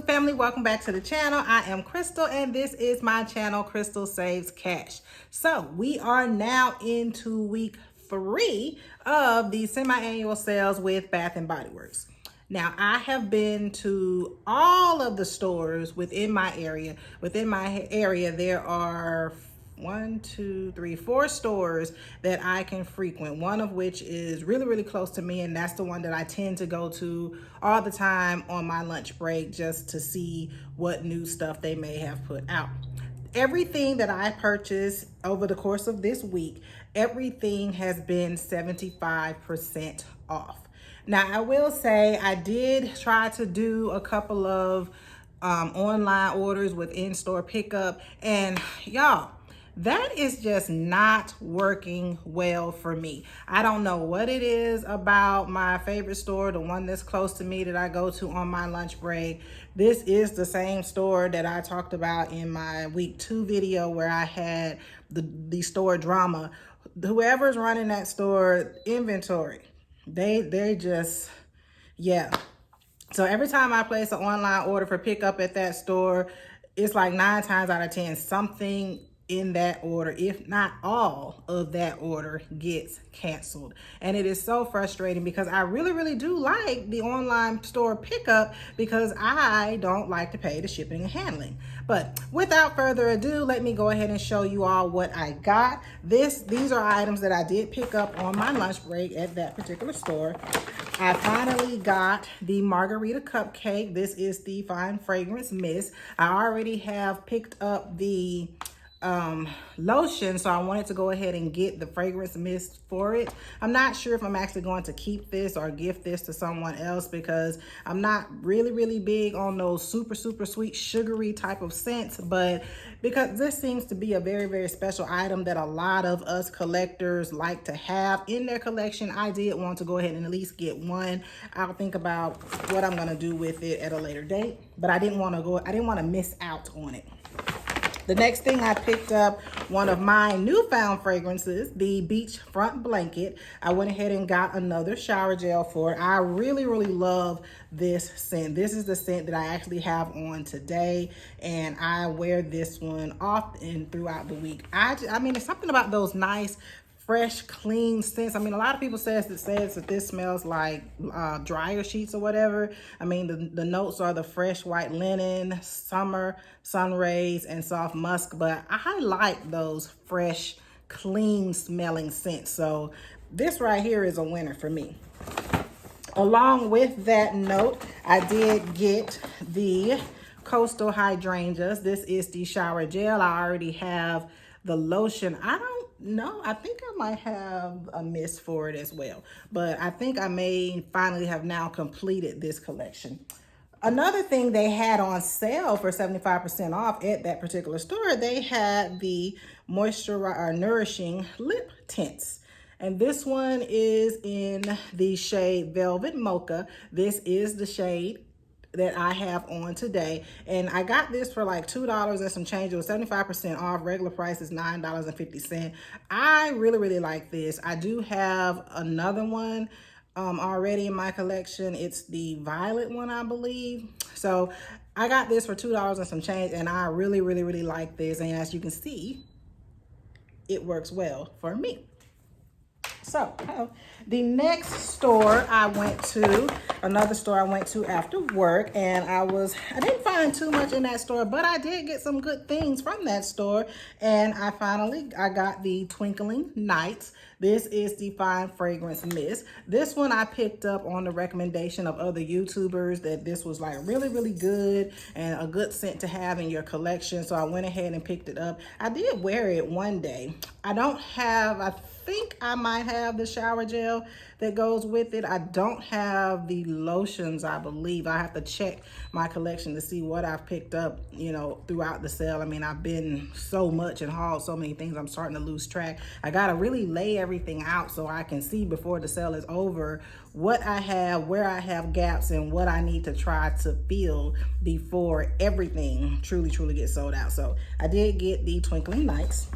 good, family? Welcome back to the channel. I am Crystal and this is my channel, Crystal Saves Cash. So we are now into week 3 of the semi-annual sales with Bathandbodyworks. Now, I have been to all of the stores within my area. Within my area, there are 4 stores that I can frequent, one of which is really close to me, and that's the one that I tend to go to all the time on my lunch break just to see what new stuff they may have put out. Everything that I purchased over the course of this week, everything has been 75% off. Now, I will say I did try to do a couple of online orders with in-store pickup, and y'all, that is just not working well for me. I don't know what it is about my favorite store, the one that's close to me that I go to on my lunch break. This is the same store that I talked about in my week 2 video where I had the store drama. Whoever's running that store inventory, they just, yeah. So every time I place an online order for pickup at that store, it's like 9 times out of 10, something in that order, if not all of that order, gets canceled. And it is so frustrating because I really do like the online store pickup because I don't like to pay the shipping and handling. But without further ado, let me go ahead and show you all what I got. These are items that I did pick up on my lunch break at that particular store. I finally got the margarita cupcake. This is the Fine Fragrance Mist. I already have picked up the lotion, so I wanted to go ahead and get the fragrance mist for it. I'm not sure if I'm actually going to keep this or gift this to someone else because I'm not really big on those super sweet sugary type of scents, but because this seems to be a very special item that a lot of us collectors like to have in their collection, I did want to go ahead and at least get one. I'll think about what I'm going to do with it at a later date, but I didn't want to miss out on it. The next thing I picked up, one of my newfound fragrances, the Beach Front Blanket. I went ahead and got another shower gel for it. I really love this scent. This is the scent that I actually have on today, and I wear this one often throughout the week. I mean, it's something about those nice, fresh, clean scents. I mean, a lot of people says that this smells like dryer sheets or whatever. I mean, the notes are the fresh white linen, summer, sun rays, and soft musk, but I like those fresh, clean smelling scents. So this right here is a winner for me. Along with that note, I did get the Coastal Hydrangeas. This is the shower gel. I already have the lotion. I think I might have a mist for it as well, but I think I may finally have now completed this collection. Another thing they had on sale for 75% off at that particular store, they had the nourishing lip tints. And this one is in the shade Velvet Mocha. This is the shade that I have on today, and I got this for like $2 and some change. It was 75% off. Regular price is $9.50. I really like this. I do have another one already in my collection. It's the violet one, I believe. So I got this for $2 and some change, and I really like this, and as you can see, it works well for me. So the next store I went to, another store I went to after work, and I didn't find too much in that store, but I did get some good things from that store, and I got the Twinkling Nights. This is the Fine Fragrance Mist. This one I picked up on the recommendation of other YouTubers that this was like really good and a good scent to have in your collection. So I went ahead and picked it up. I did wear it one day. I think I might have the shower gel that goes with it. I don't have the lotions, I believe. I have to check my collection to see what I've picked up, throughout the sale. I mean, I've been so much and hauled so many things, I'm starting to lose track. I gotta really lay everything out so I can see before the sale is over what I have, where I have gaps, and what I need to try to fill before everything truly gets sold out. So I did get the Twinkling Nights.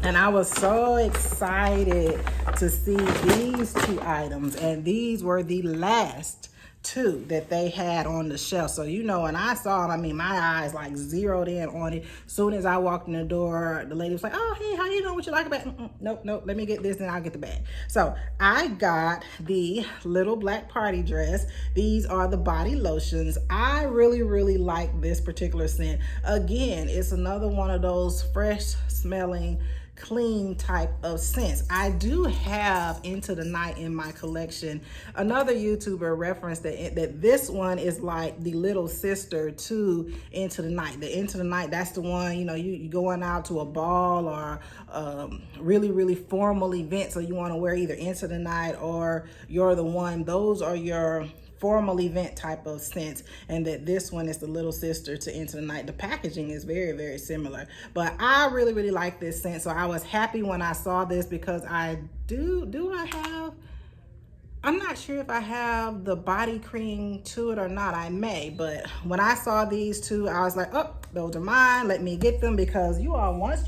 And I was so excited to see these 2 items, and these were the last too that they had on the shelf. So, you know, when I saw them, I mean, my eyes like zeroed in on it. Soon as I walked in the door, the lady was like, oh, hey, how you doing? What you like about it? Nope, let me get this and I'll get the bag. So I got the little black party dress. These are the body lotions. I really like this particular scent. Again, it's another one of those fresh smelling, clean type of scents. I do have Into the Night in my collection. Another YouTuber referenced that this one is like the little sister to Into the Night. The Into the Night, that's the one, you know, you going out to a ball or really formal event, so you want to wear either Into the Night or You're the One. Those are your formal event type of scents, and that this one is the little sister to Into the Night. The packaging is very similar, but I really like this scent. So I was happy when I saw this because I'm not sure if I have the body cream to it or not. I may, but when I saw these two, I was like, oh, those are mine. Let me get them, because you all, once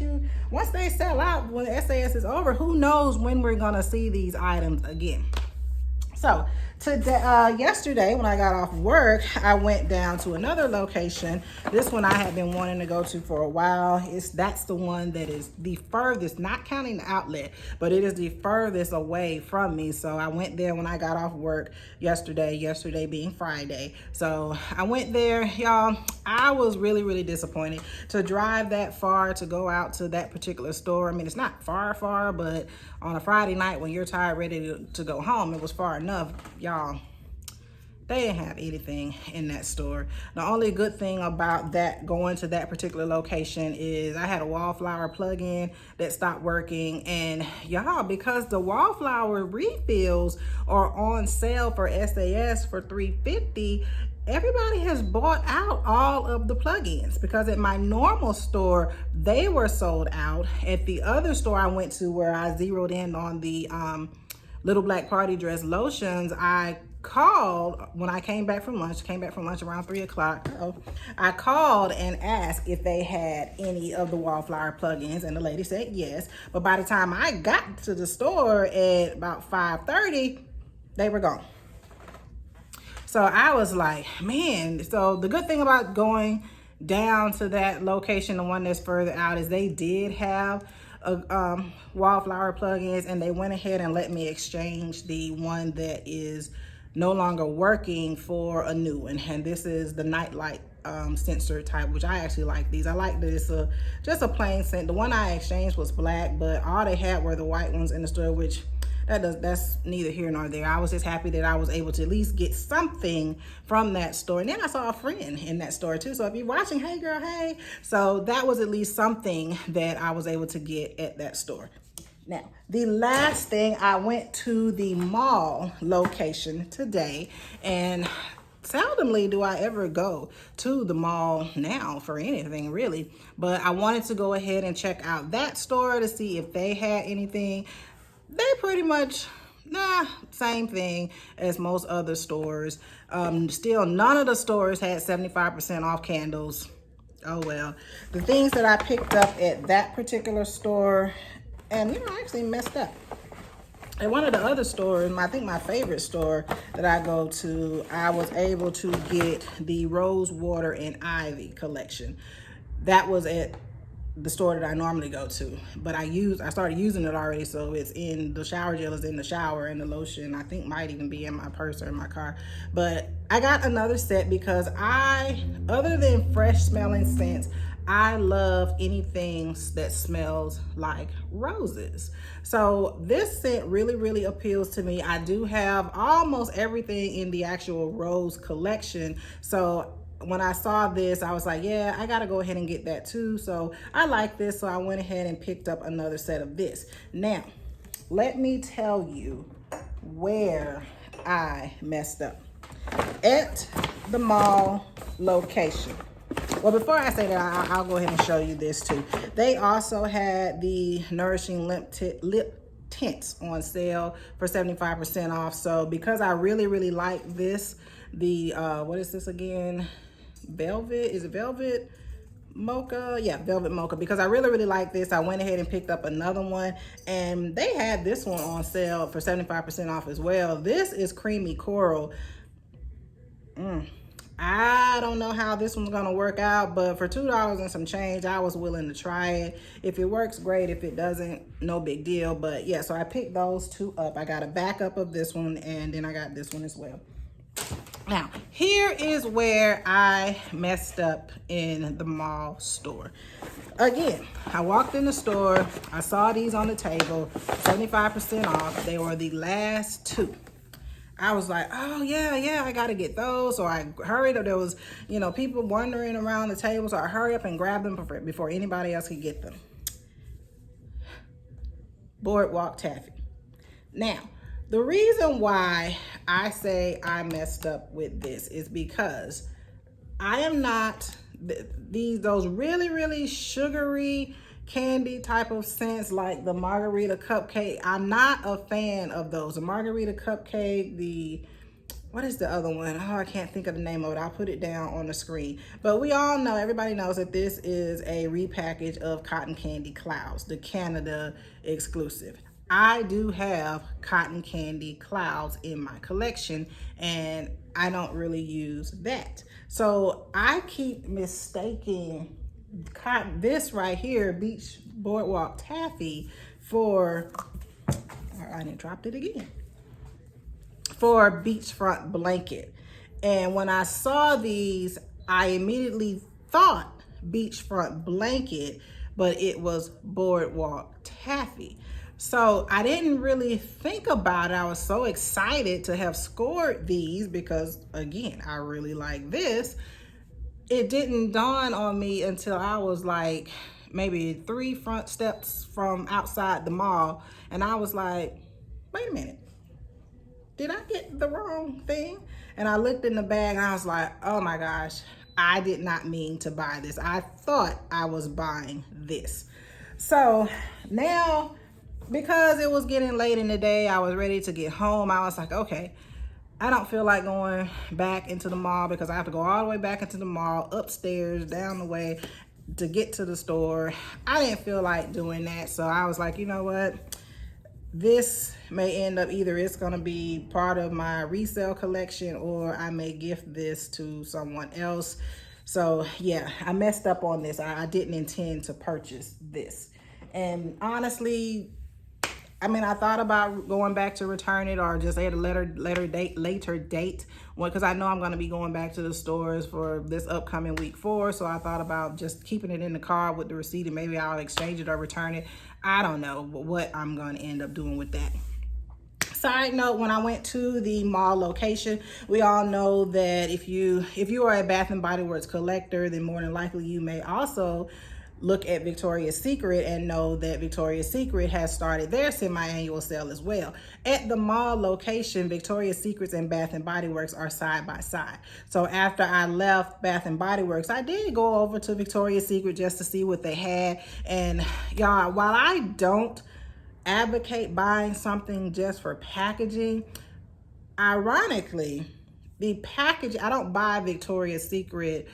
they sell out, when SAS is over, who knows when we're gonna see these items again. So today, yesterday when I got off work, I went down to another location. This one I had been wanting to go to for a while. That's the one that is the furthest, not counting the outlet, but it is the furthest away from me. So I went there when I got off work yesterday being Friday. So I went there, y'all. I was really disappointed to drive that far to go out to that particular store. I mean, it's not far, but on a Friday night when you're tired, ready to go home, it was far enough. Y'all, they didn't have anything in that store. The only good thing about that, going to that particular location, is I had a wallflower plug-in that stopped working. And y'all, because the wallflower refills are on sale for SAS for $3.50, everybody has bought out all of the plugins, because at my normal store, they were sold out. At the other store I went to, where I zeroed in on the little black party dress lotions, I called when I came back from lunch around 3 o'clock. I called and asked if they had any of the wallflower plugins, and the lady said yes. But by the time I got to the store at about 5:30, they were gone. So I was like, man. So the good thing about going down to that location, the one that's further out, is they did have wallflower plugins, and they went ahead and let me exchange the one that is no longer working for a new one. And this is the nightlight sensor type, which I actually like these. I like that it's just a plain scent. The one I exchanged was black, but all they had were the white ones in the store, which that's neither here nor there. I was just happy that I was able to at least get something from that store. And then I saw a friend in that store too. So if you're watching, hey girl, hey. So that was at least something that I was able to get at that store. Now, the last thing, I went to the mall location today, and seldomly do I ever go to the mall now for anything, really. But I wanted to go ahead and check out that store to see if they had anything. They pretty much, same thing as most other stores. Still, none of the stores had 75% off candles. Oh well. The things that I picked up at that particular store, and I actually messed up. At one of the other stores, I think my favorite store that I go to, I was able to get the Rose Water and Ivy collection. That was at the store that I normally go to, but I started using it already, so it's in the shower gel is in the shower, and the lotion I think might even be in my purse or in my car. But I got another set because other than fresh smelling scents, I love anything that smells like roses. So this scent really appeals to me. I do have almost everything in the actual rose collection, so when I saw this, I was like, yeah, I gotta go ahead and get that too. So I like this, so I went ahead and picked up another set of this. Now, let me tell you where I messed up. At the mall location. Well, before I say that, I'll go ahead and show you this too. They also had the Nourishing Lip Tints on sale for 75% off. So because I really like this, what is this again? Velvet, is it Velvet Mocha? Yeah, Velvet Mocha. Because I really like this, I went ahead and picked up another one, and they had this one on sale for 75% off as well. This is Creamy Coral. I don't know how this one's gonna work out, but for $2 and some change, I was willing to try it. If it works, great. If it doesn't, no big deal. But yeah, so I picked those two up. I got a backup of this one, and then I got this one as well. Now, here is where I messed up in the mall store. Again, I walked in the store, I saw these on the table, 75% off. They were the last two. I was like, oh yeah, I gotta get those. So I hurried up. There was, people wandering around the table, so I hurry up and grab them before anybody else could get them. Boardwalk taffy. Now, the reason why I say I messed up with this is because I am not those really, really sugary candy type of scents like the margarita cupcake. I'm not a fan of those. The margarita cupcake, what is the other one? Oh, I can't think of the name of it. I'll put it down on the screen. But we all know, everybody knows that this is a repackage of Cotton Candy Clouds, the Canada exclusive. I do have Cotton Candy Clouds in my collection, and I don't really use that. So I keep mistaking this right here, Beach Boardwalk Taffy, for, I didn't drop it again, for beachfront blanket. And when I saw these, I immediately thought beachfront blanket, but it was Boardwalk Taffy. So I didn't really think about it. I was so excited to have scored these because, again, I really like this. It didn't dawn on me until I was like maybe 3 front steps from outside the mall. And I was like, wait a minute. Did I get the wrong thing? And I looked in the bag and I was like, oh my gosh, I did not mean to buy this. I thought I was buying this. So now, because it was getting late in the day, I was ready to get home. I was like, okay, I don't feel like going back into the mall because I have to go all the way back into the mall, upstairs, down the way to get to the store. I didn't feel like doing that. So I was like, you know what? This may end up, either it's gonna be part of my resale collection or I may gift this to someone else. So yeah, I messed up on this. I didn't intend to purchase this. And honestly, I mean, I thought about going back to return it or just at a later date, because I know I'm going to be going back to the stores for this upcoming week 4. So I thought about just keeping it in the car with the receipt and maybe I'll exchange it or return it. I don't know what I'm going to end up doing with that. Side note, when I went to the mall location, we all know that if you are a Bath and Body Works collector, then more than likely you may also look at Victoria's Secret and know that Victoria's Secret has started their semi-annual sale as well. At the mall location, Victoria's Secrets and Bath and Body Works are side by side. So after I left Bath and Body Works, I did go over to Victoria's Secret just to see what they had. And y'all, while I don't advocate buying something just for packaging, ironically, the package, I don't buy Victoria's Secret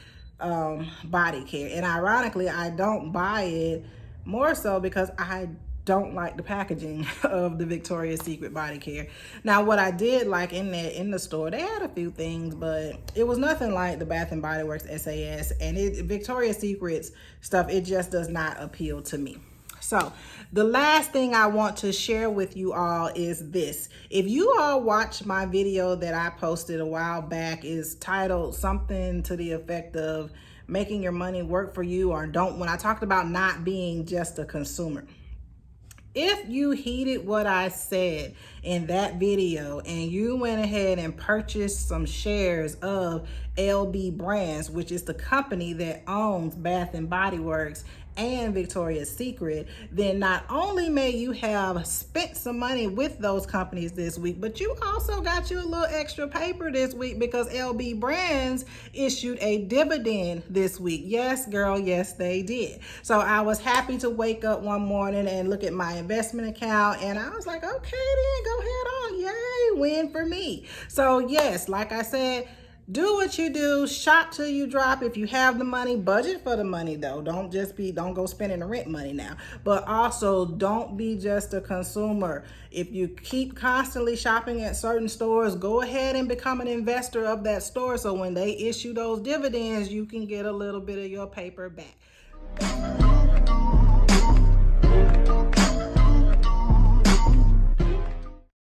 body care, and ironically I don't buy it more so because I don't like the packaging of the Victoria's Secret body care. Now what I did like in the store, they had a few things, but it was nothing like the Bath and Body Works SAS, and Victoria's Secret's stuff, it just does not appeal to me. So the last thing I want to share with you all is this. If you all watch my video that I posted a while back, is titled something to the effect of making your money work for you, or don't, when I talked about not being just a consumer. If you heeded what I said in that video and you went ahead and purchased some shares of LB Brands, which is the company that owns Bath and Body Works and Victoria's Secret, then not only may you have spent some money with those companies this week, but you also got you a little extra paper this week because LB Brands issued a dividend this week. Yes, girl, yes, they did. So I was happy to wake up one morning and look at my investment account, and I was like, okay, then go ahead on. Yay, win for me. So yes, like I said, Do what you do, shop till you drop. If you have the money, budget for the money though. Don't go spending the rent money now. But also don't be just a consumer. If you keep constantly shopping at certain stores, go ahead and become an investor of that store. So when they issue those dividends, you can get a little bit of your paper back.